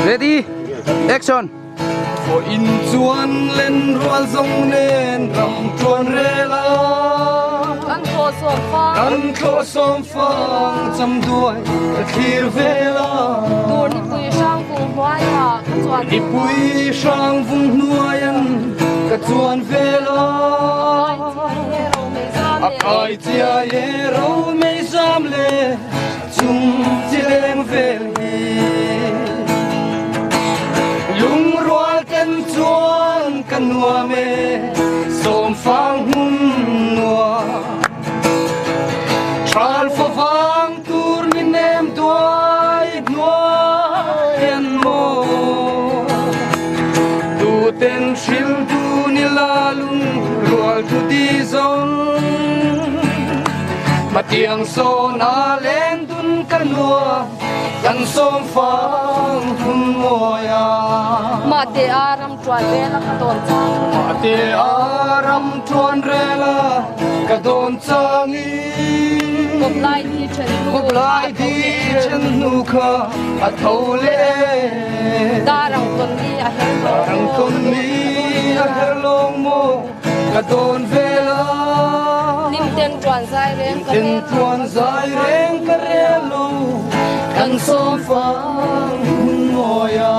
Ready, action. For in chuan len rual zong nen ram chuan rela kan kho som fang cham duai ka thir vela dur ni pui sang kung huai ha ka chuan ni pui sang vung nuayan ka chuan vela akai tia ye ro me zam le chung chileng vel lung rual kan chuan kan nuam me som fang hun nuam Tral for vang tur mi nem duai nuayan mo tu ten shil tu ni lalung rual tu di zong matiang so na len dun kanua kan som fang hun moya mate aram chuan vela ka ton chang mate aram chuan rela ka don changi gop lai di chen nu Gop lai di chen nu kha a thole darang ton ni a hel Darang ton ni a herlong mo ka don vela nim ten chuan sai reng ka Tin tuan zai reng ka relo kan som fang hun moya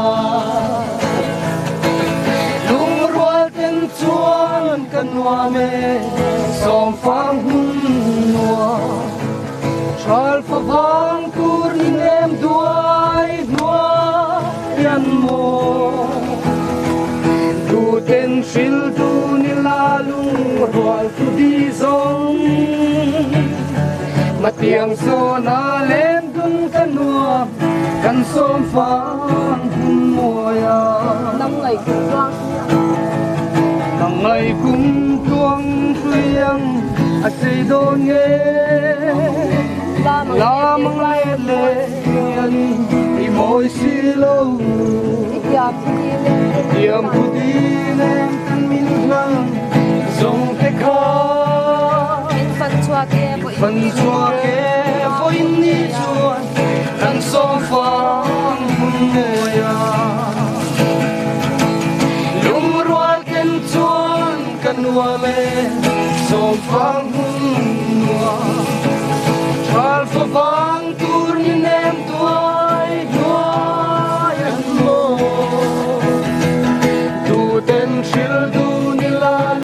lung rual ten chuan kan nuame som fang hun nuam Tral for vang kur ni nem duai nuayan mo Tu ten shil tu ni lalung rual tu di zong Matiang so na len dun kanua kan som fang hun moya nam ngai ku chuang Nang ngay kung tuang tuyang a say don nge lamang le ani i moi silo ya pi le tiam pudi le kan min lang zong te kha in fan chua ke bo fan chua ke voi ni chuan kan so fang mun moya lum rual ken chuan kan wa me so fang